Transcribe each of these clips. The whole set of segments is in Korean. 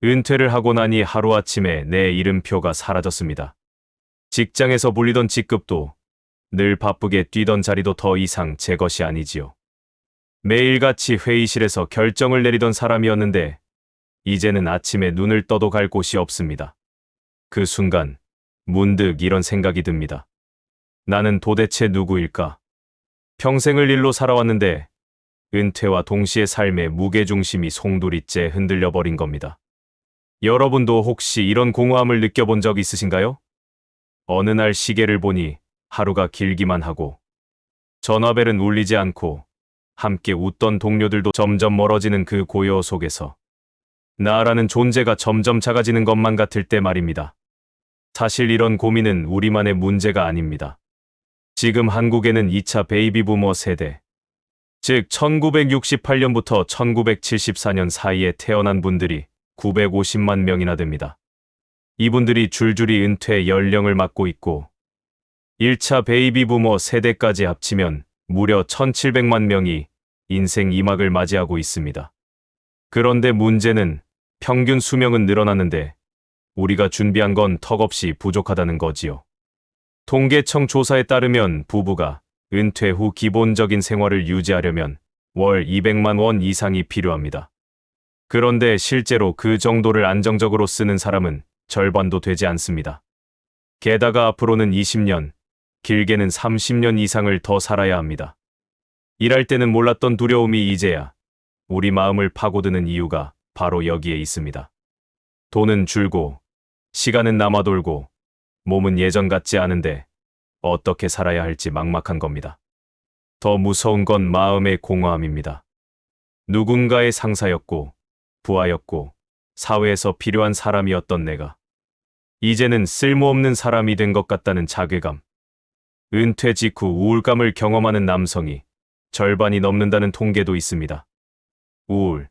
은퇴를 하고 나니 하루아침에 내 이름표가 사라졌습니다. 직장에서 불리던 직급도 늘 바쁘게 뛰던 자리도 더 이상 제 것이 아니지요. 매일같이 회의실에서 결정을 내리던 사람이었는데 이제는 아침에 눈을 떠도 갈 곳이 없습니다. 그 순간 문득 이런 생각이 듭니다. 나는 도대체 누구일까? 평생을 일로 살아왔는데 은퇴와 동시에 삶의 무게중심이 송두리째 흔들려 버린 겁니다. 여러분도 혹시 이런 공허함을 느껴본 적 있으신가요? 어느 날 시계를 보니 하루가 길기만 하고 전화벨은 울리지 않고 함께 웃던 동료들도 점점 멀어지는 그 고요 속에서 나라는 존재가 점점 작아지는 것만 같을 때 말입니다. 사실 이런 고민은 우리만의 문제가 아닙니다. 지금 한국에는 2차 베이비 부머 세대, 즉 1968년부터 1974년 사이에 태어난 분들이 950만 명이나 됩니다. 이분들이 줄줄이 은퇴 연령을 맞고 있고 1차 베이비 부머 세대까지 합치면 무려 1700만 명이 인생 2막을 맞이하고 있습니다. 그런데 문제는 평균 수명은 늘어나는데 우리가 준비한 건 턱없이 부족하다는 거지요. 통계청 조사에 따르면 부부가 은퇴 후 기본적인 생활을 유지하려면 월 200만 원 이상이 필요합니다. 그런데 실제로 그 정도를 안정적으로 쓰는 사람은 절반도 되지 않습니다. 게다가 앞으로는 20년, 길게는 30년 이상을 더 살아야 합니다. 일할 때는 몰랐던 두려움이 이제야 우리 마음을 파고드는 이유가 바로 여기에 있습니다. 돈은 줄고, 시간은 남아돌고, 몸은 예전 같지 않은데 어떻게 살아야 할지 막막한 겁니다. 더 무서운 건 마음의 공허함입니다. 누군가의 상사였고, 부하였고, 사회에서 필요한 사람이었던 내가 이제는 쓸모없는 사람이 된 것 같다는 자괴감. 은퇴 직후 우울감을 경험하는 남성이 절반이 넘는다는 통계도 있습니다. 우울,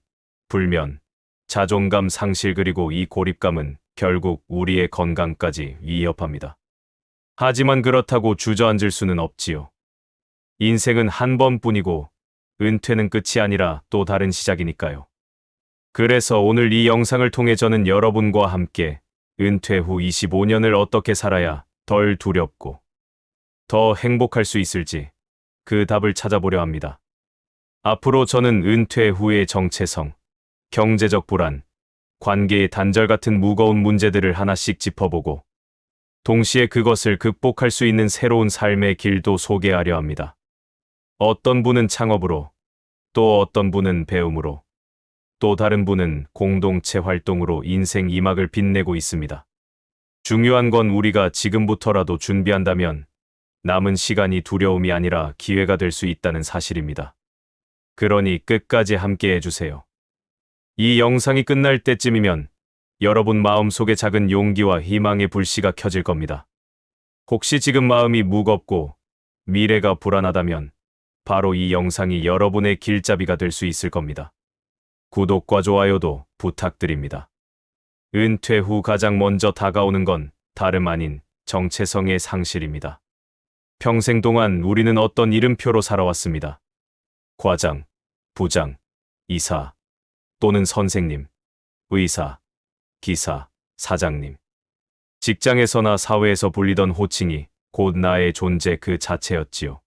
불면, 자존감 상실 그리고 이 고립감은 결국 우리의 건강까지 위협합니다. 하지만 그렇다고 주저앉을 수는 없지요. 인생은 한 번뿐이고 은퇴는 끝이 아니라 또 다른 시작이니까요. 그래서 오늘 이 영상을 통해 저는 여러분과 함께 은퇴 후 25년을 어떻게 살아야 덜 두렵고 더 행복할 수 있을지 그 답을 찾아보려 합니다. 앞으로 저는 은퇴 후의 정체성, 경제적 불안, 관계의 단절 같은 무거운 문제들을 하나씩 짚어보고 동시에 그것을 극복할 수 있는 새로운 삶의 길도 소개하려 합니다. 어떤 분은 창업으로, 또 어떤 분은 배움으로, 또 다른 분은 공동체 활동으로 인생 2막을 빛내고 있습니다. 중요한 건 우리가 지금부터라도 준비한다면 남은 시간이 두려움이 아니라 기회가 될 수 있다는 사실입니다. 그러니 끝까지 함께 해주세요. 이 영상이 끝날 때쯤이면 여러분 마음속에 작은 용기와 희망의 불씨가 켜질 겁니다. 혹시 지금 마음이 무겁고 미래가 불안하다면 바로 이 영상이 여러분의 길잡이가 될 수 있을 겁니다. 구독과 좋아요도 부탁드립니다. 은퇴 후 가장 먼저 다가오는 건 다름 아닌 정체성의 상실입니다. 평생 동안 우리는 어떤 이름표로 살아왔습니다. 과장, 부장, 이사, 또는 선생님, 의사, 기사, 사장님. 직장에서나 사회에서 불리던 호칭이 곧 나의 존재 그 자체였지요.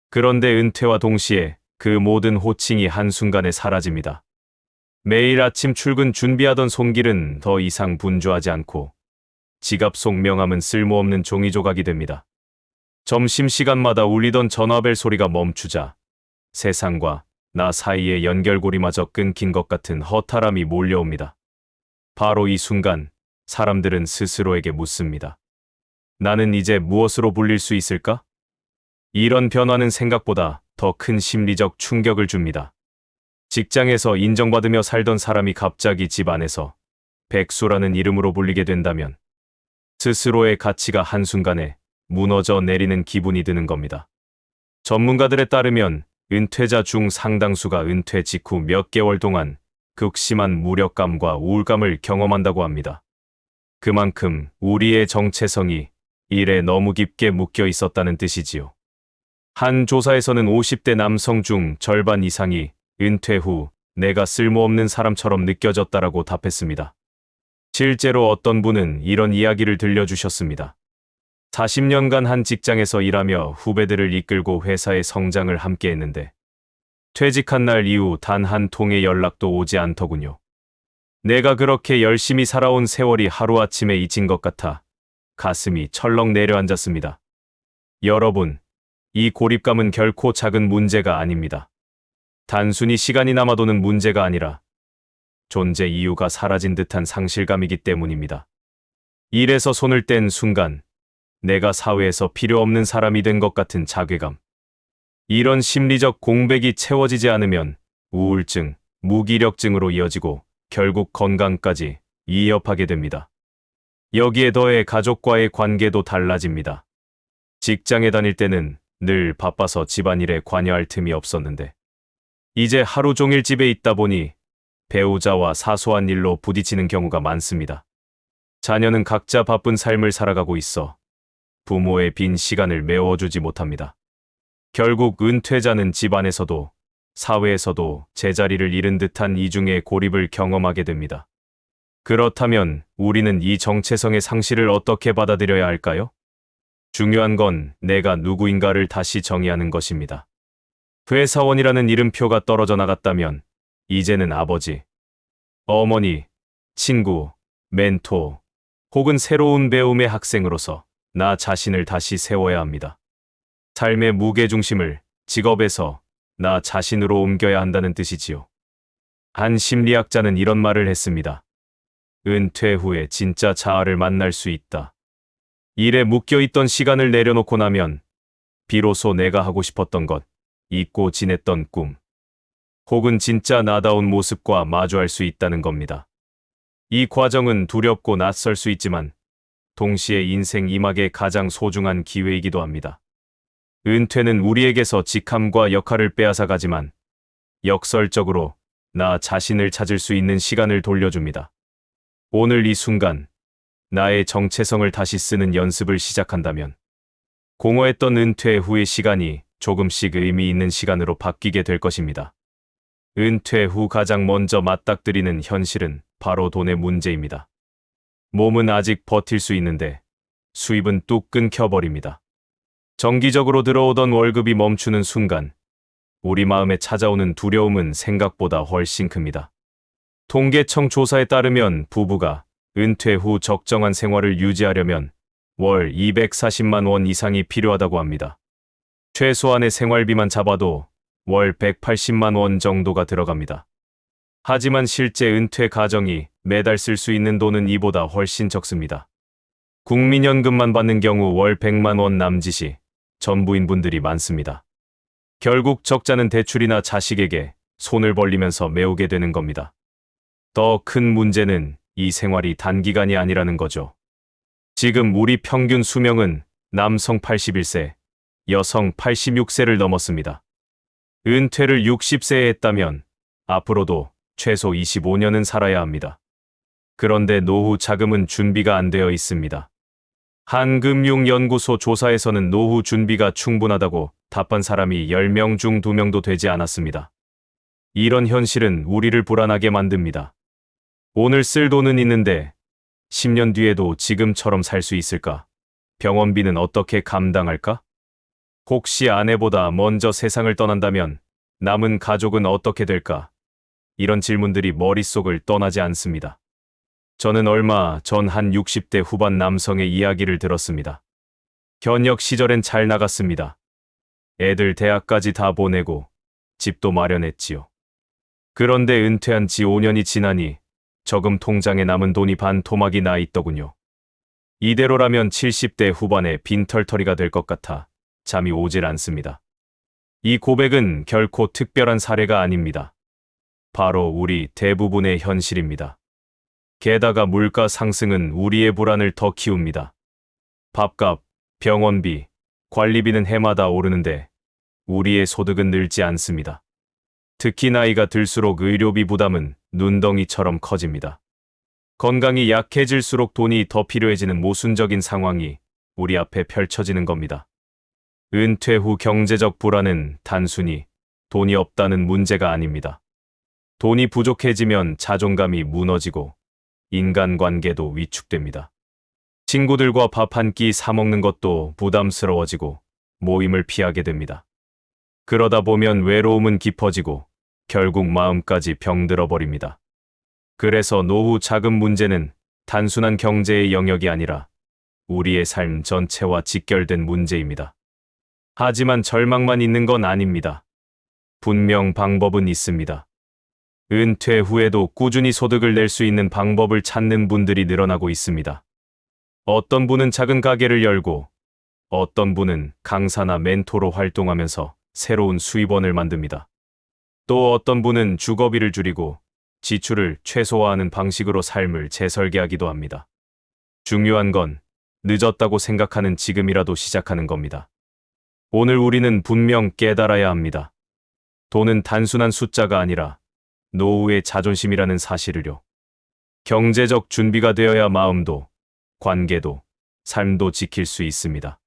그런데 은퇴와 동시에 그 모든 호칭이 한순간에 사라집니다. 매일 아침 출근 준비하던 손길은 더 이상 분주하지 않고 지갑 속 명함은 쓸모없는 종이 조각이 됩니다. 점심시간마다 울리던 전화벨 소리가 멈추자 세상과 나 사이의 연결고리마저 끊긴 것 같은 허탈함이 몰려옵니다. 바로 이 순간 사람들은 스스로에게 묻습니다. 나는 이제 무엇으로 불릴 수 있을까? 이런 변화는 생각보다 더 큰 심리적 충격을 줍니다. 직장에서 인정받으며 살던 사람이 갑자기 집 안에서 백수라는 이름으로 불리게 된다면 스스로의 가치가 한순간에 무너져 내리는 기분이 드는 겁니다. 전문가들에 따르면 은퇴자 중 상당수가 은퇴 직후 몇 개월 동안 극심한 무력감과 우울감을 경험한다고 합니다. 그만큼 우리의 정체성이 일에 너무 깊게 묶여 있었다는 뜻이지요. 한 조사에서는 50대 남성 중 절반 이상이 은퇴 후 내가 쓸모없는 사람처럼 느껴졌다라고 답했습니다. 실제로 어떤 분은 이런 이야기를 들려주셨습니다. 40년간 한 직장에서 일하며 후배들을 이끌고 회사의 성장을 함께 했는데 퇴직한 날 이후 단 한 통의 연락도 오지 않더군요. 내가 그렇게 열심히 살아온 세월이 하루아침에 잊힌 것 같아 가슴이 철렁 내려앉았습니다. 여러분, 이 고립감은 결코 작은 문제가 아닙니다. 단순히 시간이 남아도는 문제가 아니라 존재 이유가 사라진 듯한 상실감이기 때문입니다. 일에서 손을 뗀 순간 내가 사회에서 필요 없는 사람이 된 것 같은 자괴감. 이런 심리적 공백이 채워지지 않으면 우울증, 무기력증으로 이어지고 결국 건강까지 위협하게 됩니다. 여기에 더해 가족과의 관계도 달라집니다. 직장에 다닐 때는 늘 바빠서 집안일에 관여할 틈이 없었는데 이제 하루 종일 집에 있다 보니 배우자와 사소한 일로 부딪히는 경우가 많습니다. 자녀는 각자 바쁜 삶을 살아가고 있어 부모의 빈 시간을 메워주지 못합니다. 결국 은퇴자는 집안에서도 사회에서도 제자리를 잃은 듯한 이중의 고립을 경험하게 됩니다. 그렇다면 우리는 이 정체성의 상실을 어떻게 받아들여야 할까요? 중요한 건 내가 누구인가를 다시 정의하는 것입니다. 회사원이라는 이름표가 떨어져 나갔다면 이제는 아버지, 어머니, 친구, 멘토, 혹은 새로운 배움의 학생으로서 나 자신을 다시 세워야 합니다. 삶의 무게중심을 직업에서 나 자신으로 옮겨야 한다는 뜻이지요. 한 심리학자는 이런 말을 했습니다. 은퇴 후에 진짜 자아를 만날 수 있다. 일에 묶여있던 시간을 내려놓고 나면 비로소 내가 하고 싶었던 것, 잊고 지냈던 꿈, 혹은 진짜 나다운 모습과 마주할 수 있다는 겁니다. 이 과정은 두렵고 낯설 수 있지만 동시에 인생 이막의 가장 소중한 기회이기도 합니다. 은퇴는 우리에게서 직함과 역할을 빼앗아가지만 역설적으로 나 자신을 찾을 수 있는 시간을 돌려줍니다. 오늘 이 순간 나의 정체성을 다시 쓰는 연습을 시작한다면 공허했던 은퇴 후의 시간이 조금씩 의미 있는 시간으로 바뀌게 될 것입니다. 은퇴 후 가장 먼저 맞닥뜨리는 현실은 바로 돈의 문제입니다. 몸은 아직 버틸 수 있는데 수입은 뚝 끊겨버립니다. 정기적으로 들어오던 월급이 멈추는 순간 우리 마음에 찾아오는 두려움은 생각보다 훨씬 큽니다. 통계청 조사에 따르면 부부가 은퇴 후 적정한 생활을 유지하려면 월 240만 원 이상이 필요하다고 합니다. 최소한의 생활비만 잡아도 월 180만 원 정도가 들어갑니다. 하지만 실제 은퇴 가정이 매달 쓸 수 있는 돈은 이보다 훨씬 적습니다. 국민연금만 받는 경우 월 100만 원 남짓이 전부인 분들이 많습니다. 결국 적자는 대출이나 자식에게 손을 벌리면서 메우게 되는 겁니다. 더 큰 문제는 이 생활이 단기간이 아니라는 거죠. 지금 우리 평균 수명은 남성 81세, 여성 86세를 넘었습니다. 은퇴를 60세에 했다면 앞으로도 최소 25년은 살아야 합니다. 그런데 노후 자금은 준비가 안 되어 있습니다. 한금융연구소 조사에서는 노후 준비가 충분하다고 답한 사람이 10명 중 2명도 되지 않았습니다. 이런 현실은 우리를 불안하게 만듭니다. 오늘 쓸 돈은 있는데 10년 뒤에도 지금처럼 살 수 있을까? 병원비는 어떻게 감당할까? 혹시 아내보다 먼저 세상을 떠난다면 남은 가족은 어떻게 될까? 이런 질문들이 머릿속을 떠나지 않습니다. 저는 얼마 전 한 60대 후반 남성의 이야기를 들었습니다. 현역 시절엔 잘 나갔습니다. 애들 대학까지 다 보내고 집도 마련했지요. 그런데 은퇴한 지 5년이 지나니 저금 통장에 남은 돈이 반토막이 나 있더군요. 이대로라면 70대 후반에 빈털터리가 될 것 같아 잠이 오질 않습니다. 이 고백은 결코 특별한 사례가 아닙니다. 바로 우리 대부분의 현실입니다. 게다가 물가 상승은 우리의 불안을 더 키웁니다. 밥값, 병원비, 관리비는 해마다 오르는데 우리의 소득은 늘지 않습니다. 특히 나이가 들수록 의료비 부담은 눈덩이처럼 커집니다. 건강이 약해질수록 돈이 더 필요해지는 모순적인 상황이 우리 앞에 펼쳐지는 겁니다. 은퇴 후 경제적 불안은 단순히 돈이 없다는 문제가 아닙니다. 돈이 부족해지면 자존감이 무너지고 인간관계도 위축됩니다. 친구들과 밥 한 끼 사 먹는 것도 부담스러워지고 모임을 피하게 됩니다. 그러다 보면 외로움은 깊어지고 결국 마음까지 병들어 버립니다. 그래서 노후 자금 문제는 단순한 경제의 영역이 아니라 우리의 삶 전체와 직결된 문제입니다. 하지만 절망만 있는 건 아닙니다. 분명 방법은 있습니다. 은퇴 후에도 꾸준히 소득을 낼 수 있는 방법을 찾는 분들이 늘어나고 있습니다. 어떤 분은 작은 가게를 열고 어떤 분은 강사나 멘토로 활동하면서 새로운 수입원을 만듭니다. 또 어떤 분은 주거비를 줄이고 지출을 최소화하는 방식으로 삶을 재설계하기도 합니다. 중요한 건 늦었다고 생각하는 지금이라도 시작하는 겁니다. 오늘 우리는 분명 깨달아야 합니다. 돈은 단순한 숫자가 아니라 노후의 자존심이라는 사실을요. 경제적 준비가 되어야 마음도, 관계도, 삶도 지킬 수 있습니다.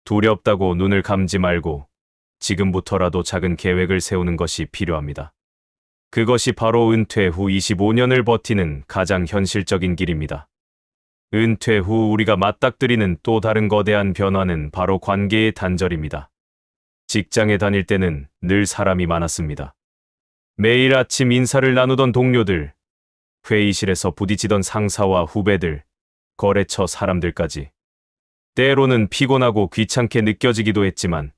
두렵다고 눈을 감지 말고 지금부터라도 작은 계획을 세우는 것이 필요합니다. 그것이 바로 은퇴 후 25년을 버티는 가장 현실적인 길입니다. 은퇴 후 우리가 맞닥뜨리는 또 다른 거대한 변화는 바로 관계의 단절입니다. 직장에 다닐 때는 늘 사람이 많았습니다. 매일 아침 인사를 나누던 동료들, 회의실에서 부딪히던 상사와 후배들, 거래처 사람들까지. 때로는 피곤하고 귀찮게 느껴지기도 했지만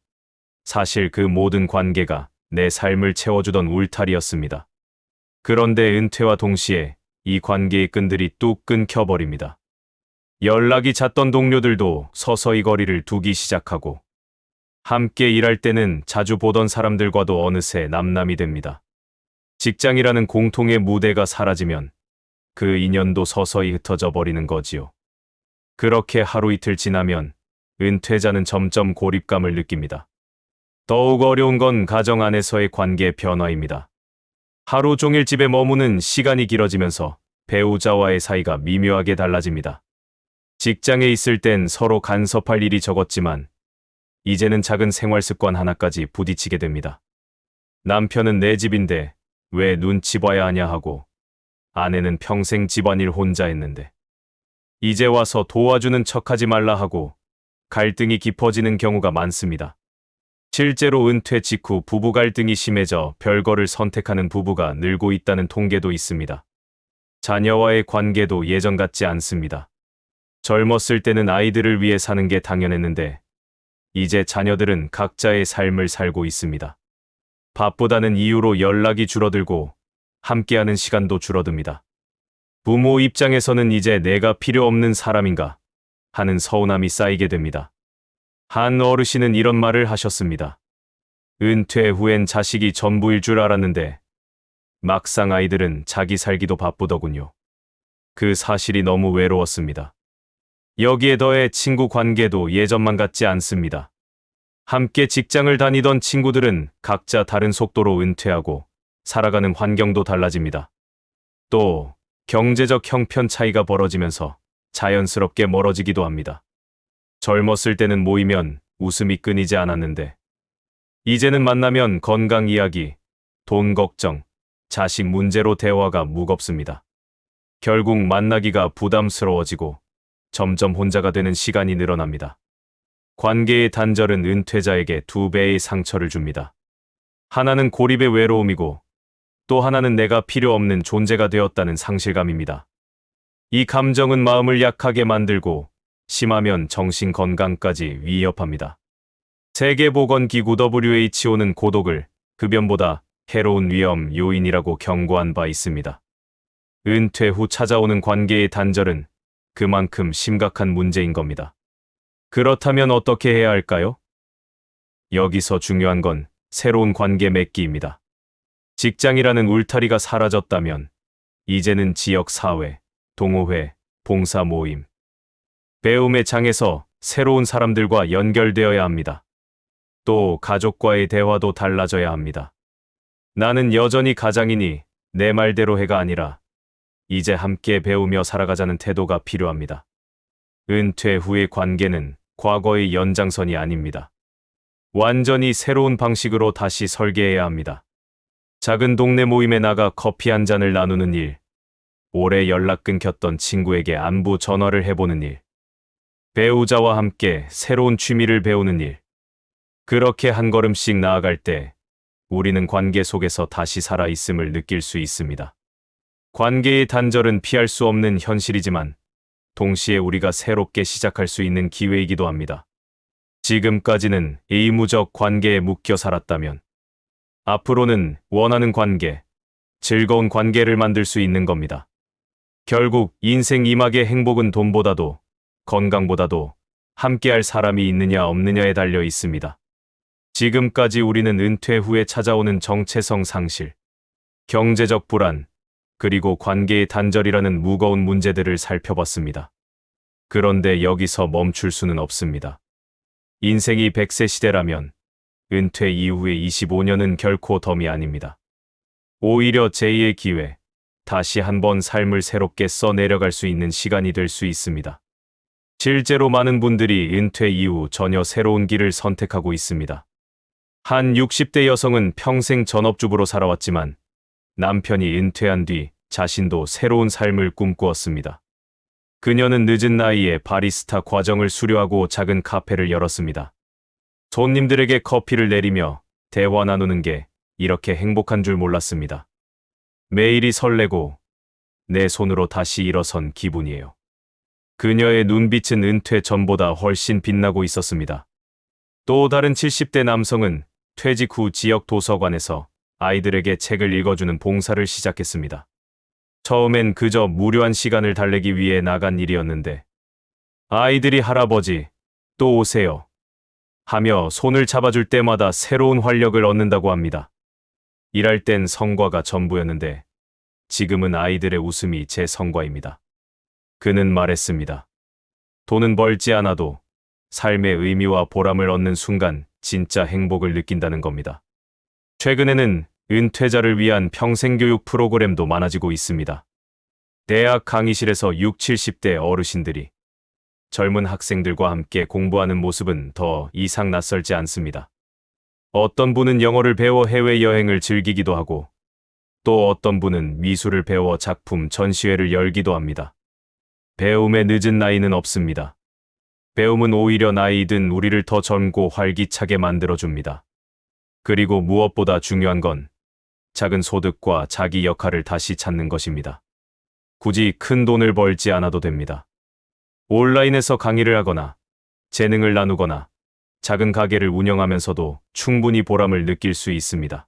사실 그 모든 관계가 내 삶을 채워주던 울타리였습니다. 그런데 은퇴와 동시에 이 관계의 끈들이 뚝 끊겨버립니다. 연락이 잦던 동료들도 서서히 거리를 두기 시작하고 함께 일할 때는 자주 보던 사람들과도 어느새 남남이 됩니다. 직장이라는 공통의 무대가 사라지면 그 인연도 서서히 흩어져 버리는 거지요. 그렇게 하루 이틀 지나면 은퇴자는 점점 고립감을 느낍니다. 더욱 어려운 건 가정 안에서의 관계 변화입니다. 하루 종일 집에 머무는 시간이 길어지면서 배우자와의 사이가 미묘하게 달라집니다. 직장에 있을 땐 서로 간섭할 일이 적었지만 이제는 작은 생활 습관 하나까지 부딪히게 됩니다. 남편은 내 집인데 왜 눈치 봐야 하냐 하고 아내는 평생 집안일 혼자 했는데 이제 와서 도와주는 척하지 말라 하고 갈등이 깊어지는 경우가 많습니다. 실제로 은퇴 직후 부부 갈등이 심해져 별거를 선택하는 부부가 늘고 있다는 통계도 있습니다. 자녀와의 관계도 예전 같지 않습니다. 젊었을 때는 아이들을 위해 사는 게 당연했는데 이제 자녀들은 각자의 삶을 살고 있습니다. 바쁘다는 이유로 연락이 줄어들고 함께하는 시간도 줄어듭니다. 부모 입장에서는 이제 내가 필요 없는 사람인가 하는 서운함이 쌓이게 됩니다. 한 어르신은 이런 말을 하셨습니다. 은퇴 후엔 자식이 전부일 줄 알았는데 막상 아이들은 자기 살기도 바쁘더군요. 그 사실이 너무 외로웠습니다. 여기에 더해 친구 관계도 예전만 같지 않습니다. 함께 직장을 다니던 친구들은 각자 다른 속도로 은퇴하고 살아가는 환경도 달라집니다. 또 경제적 형편 차이가 벌어지면서 자연스럽게 멀어지기도 합니다. 젊었을 때는 모이면 웃음이 끊이지 않았는데 이제는 만나면 건강 이야기, 돈 걱정, 자식 문제로 대화가 무겁습니다. 결국 만나기가 부담스러워지고 점점 혼자가 되는 시간이 늘어납니다. 관계의 단절은 은퇴자에게 두 배의 상처를 줍니다. 하나는 고립의 외로움이고 또 하나는 내가 필요 없는 존재가 되었다는 상실감입니다. 이 감정은 마음을 약하게 만들고 심하면 정신 건강까지 위협합니다. 세계보건기구 WHO는 고독을 흡연보다 해로운 위험 요인이라고 경고한 바 있습니다. 은퇴 후 찾아오는 관계의 단절은 그만큼 심각한 문제인 겁니다. 그렇다면 어떻게 해야 할까요? 여기서 중요한 건 새로운 관계 맺기입니다. 직장이라는 울타리가 사라졌다면 이제는 지역사회, 동호회, 봉사 모임, 배움의 장에서 새로운 사람들과 연결되어야 합니다. 또 가족과의 대화도 달라져야 합니다. 나는 여전히 가장이니 내 말대로 해가 아니라 이제 함께 배우며 살아가자는 태도가 필요합니다. 은퇴 후의 관계는 과거의 연장선이 아닙니다. 완전히 새로운 방식으로 다시 설계해야 합니다. 작은 동네 모임에 나가 커피 한 잔을 나누는 일, 오래 연락 끊겼던 친구에게 안부 전화를 해보는 일, 배우자와 함께 새로운 취미를 배우는 일. 그렇게 한 걸음씩 나아갈 때 우리는 관계 속에서 다시 살아있음을 느낄 수 있습니다. 관계의 단절은 피할 수 없는 현실이지만 동시에 우리가 새롭게 시작할 수 있는 기회이기도 합니다. 지금까지는 의무적 관계에 묶여 살았다면 앞으로는 원하는 관계, 즐거운 관계를 만들 수 있는 겁니다. 결국 인생 이막의 행복은 돈보다도 건강보다도 함께할 사람이 있느냐 없느냐에 달려 있습니다. 지금까지 우리는 은퇴 후에 찾아오는 정체성 상실, 경제적 불안, 그리고 관계의 단절이라는 무거운 문제들을 살펴봤습니다. 그런데 여기서 멈출 수는 없습니다. 인생이 100세 시대라면 은퇴 이후의 25년은 결코 덤이 아닙니다. 오히려 제2의 기회, 다시 한번 삶을 새롭게 써내려갈 수 있는 시간이 될 수 있습니다. 실제로 많은 분들이 은퇴 이후 전혀 새로운 길을 선택하고 있습니다. 한 60대 여성은 평생 전업주부로 살아왔지만 남편이 은퇴한 뒤 자신도 새로운 삶을 꿈꾸었습니다. 그녀는 늦은 나이에 바리스타 과정을 수료하고 작은 카페를 열었습니다. 손님들에게 커피를 내리며 대화 나누는 게 이렇게 행복한 줄 몰랐습니다. 매일이 설레고 내 손으로 다시 일어선 기분이에요. 그녀의 눈빛은 은퇴 전보다 훨씬 빛나고 있었습니다. 또 다른 70대 남성은 퇴직 후 지역 도서관에서 아이들에게 책을 읽어주는 봉사를 시작했습니다. 처음엔 그저 무료한 시간을 달래기 위해 나간 일이었는데 아이들이 할아버지, 또 오세요 하며 손을 잡아줄 때마다 새로운 활력을 얻는다고 합니다. 일할 땐 성과가 전부였는데 지금은 아이들의 웃음이 제 성과입니다. 그는 말했습니다. 돈은 벌지 않아도 삶의 의미와 보람을 얻는 순간 진짜 행복을 느낀다는 겁니다. 최근에는 은퇴자를 위한 평생교육 프로그램도 많아지고 있습니다. 대학 강의실에서 6, 70대 어르신들이 젊은 학생들과 함께 공부하는 모습은 더 이상 낯설지 않습니다. 어떤 분은 영어를 배워 해외여행을 즐기기도 하고 또 어떤 분은 미술을 배워 작품 전시회를 열기도 합니다. 배움의 늦은 나이는 없습니다. 배움은 오히려 나이 든 우리를 더 젊고 활기차게 만들어줍니다. 그리고 무엇보다 중요한 건 작은 소득과 자기 역할을 다시 찾는 것입니다. 굳이 큰 돈을 벌지 않아도 됩니다. 온라인에서 강의를 하거나 재능을 나누거나 작은 가게를 운영하면서도 충분히 보람을 느낄 수 있습니다.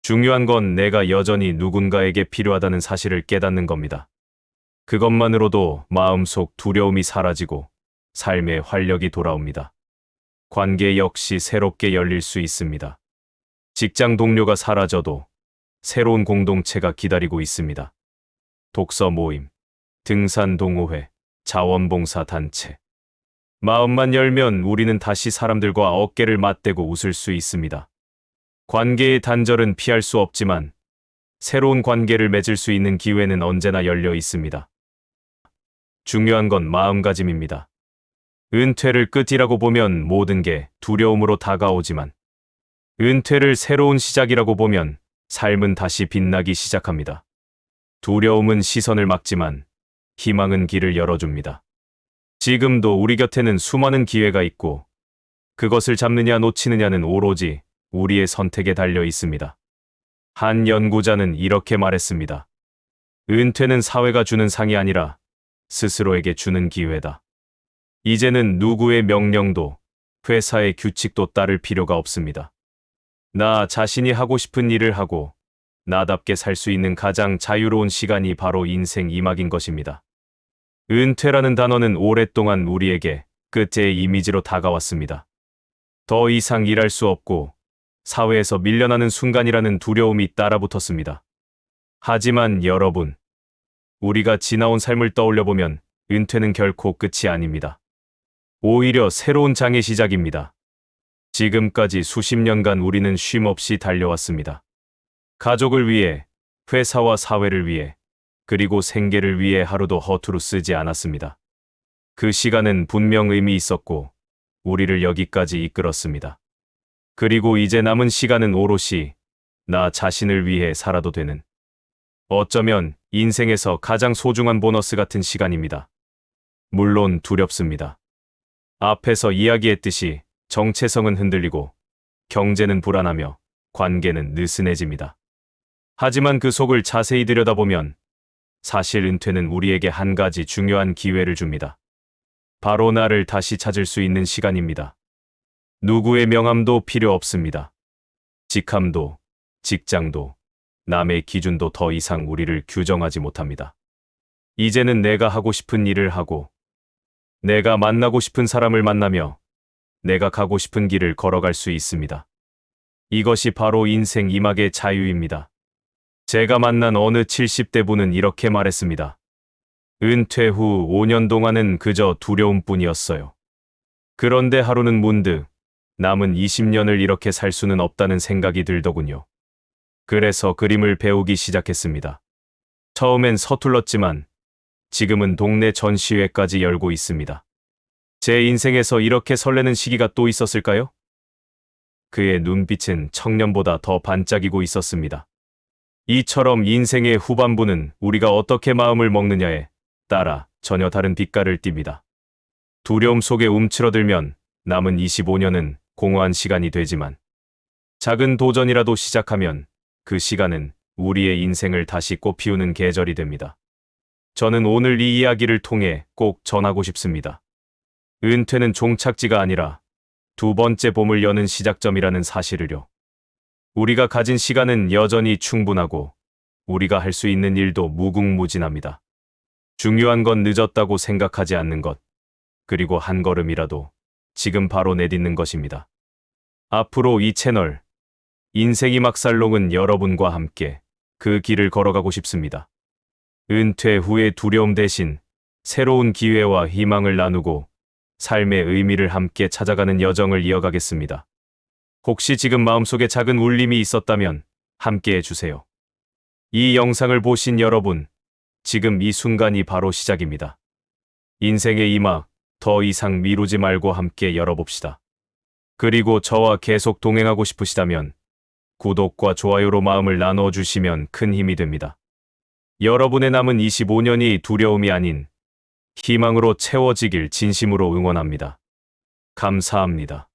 중요한 건 내가 여전히 누군가에게 필요하다는 사실을 깨닫는 겁니다. 그것만으로도 마음속 두려움이 사라지고 삶의 활력이 돌아옵니다. 관계 역시 새롭게 열릴 수 있습니다. 직장 동료가 사라져도 새로운 공동체가 기다리고 있습니다. 독서 모임, 등산 동호회, 자원봉사 단체. 마음만 열면 우리는 다시 사람들과 어깨를 맞대고 웃을 수 있습니다. 관계의 단절은 피할 수 없지만 새로운 관계를 맺을 수 있는 기회는 언제나 열려 있습니다. 중요한 건 마음가짐입니다. 은퇴를 끝이라고 보면 모든 게 두려움으로 다가오지만 은퇴를 새로운 시작이라고 보면 삶은 다시 빛나기 시작합니다. 두려움은 시선을 막지만 희망은 길을 열어줍니다. 지금도 우리 곁에는 수많은 기회가 있고 그것을 잡느냐 놓치느냐는 오로지 우리의 선택에 달려 있습니다. 한 연구자는 이렇게 말했습니다. 은퇴는 사회가 주는 상이 아니라 스스로에게 주는 기회다. 이제는 누구의 명령도 회사의 규칙도 따를 필요가 없습니다. 나 자신이 하고 싶은 일을 하고 나답게 살 수 있는 가장 자유로운 시간이 바로 인생 이막인 것입니다. 은퇴라는 단어는 오랫동안 우리에게 끝의 이미지로 다가왔습니다. 더 이상 일할 수 없고 사회에서 밀려나는 순간이라는 두려움이 따라붙었습니다. 하지만 여러분, 우리가 지나온 삶을 떠올려보면 은퇴는 결코 끝이 아닙니다. 오히려 새로운 장의 시작입니다. 지금까지 수십 년간 우리는 쉼 없이 달려왔습니다. 가족을 위해, 회사와 사회를 위해, 그리고 생계를 위해 하루도 허투루 쓰지 않았습니다. 그 시간은 분명 의미 있었고 우리를 여기까지 이끌었습니다. 그리고 이제 남은 시간은 오롯이 나 자신을 위해 살아도 되는, 어쩌면 인생에서 가장 소중한 보너스 같은 시간입니다. 물론 두렵습니다. 앞에서 이야기했듯이 정체성은 흔들리고 경제는 불안하며 관계는 느슨해집니다. 하지만 그 속을 자세히 들여다보면 사실 은퇴는 우리에게 한 가지 중요한 기회를 줍니다. 바로 나를 다시 찾을 수 있는 시간입니다. 누구의 명함도 필요 없습니다. 직함도, 직장도, 남의 기준도 더 이상 우리를 규정하지 못합니다. 이제는 내가 하고 싶은 일을 하고, 내가 만나고 싶은 사람을 만나며, 내가 가고 싶은 길을 걸어갈 수 있습니다. 이것이 바로 인생 이막의 자유입니다. 제가 만난 어느 70대 분은 이렇게 말했습니다. 은퇴 후 5년 동안은 그저 두려움뿐이었어요. 그런데 하루는 문득 남은 20년을 이렇게 살 수는 없다는 생각이 들더군요. 그래서 그림을 배우기 시작했습니다. 처음엔 서툴렀지만 지금은 동네 전시회까지 열고 있습니다. 제 인생에서 이렇게 설레는 시기가 또 있었을까요? 그의 눈빛은 청년보다 더 반짝이고 있었습니다. 이처럼 인생의 후반부는 우리가 어떻게 마음을 먹느냐에 따라 전혀 다른 빛깔을 띱니다. 두려움 속에 움츠러들면 남은 25년은 공허한 시간이 되지만 작은 도전이라도 시작하면 그 시간은 우리의 인생을 다시 꽃피우는 계절이 됩니다. 저는 오늘 이 이야기를 통해 꼭 전하고 싶습니다. 은퇴는 종착지가 아니라 두 번째 봄을 여는 시작점이라는 사실을요. 우리가 가진 시간은 여전히 충분하고 우리가 할 수 있는 일도 무궁무진합니다. 중요한 건 늦었다고 생각하지 않는 것, 그리고 한 걸음이라도 지금 바로 내딛는 것입니다. 앞으로 이 채널 인생이 막살롱은 여러분과 함께 그 길을 걸어가고 싶습니다. 은퇴 후의 두려움 대신 새로운 기회와 희망을 나누고 삶의 의미를 함께 찾아가는 여정을 이어가겠습니다. 혹시 지금 마음속에 작은 울림이 있었다면 함께 해주세요. 이 영상을 보신 여러분, 지금 이 순간이 바로 시작입니다. 인생의 이막 더 이상 미루지 말고 함께 열어봅시다. 그리고 저와 계속 동행하고 싶으시다면 구독과 좋아요로 마음을 나누어 주시면 큰 힘이 됩니다. 여러분의 남은 25년이 두려움이 아닌 희망으로 채워지길 진심으로 응원합니다. 감사합니다.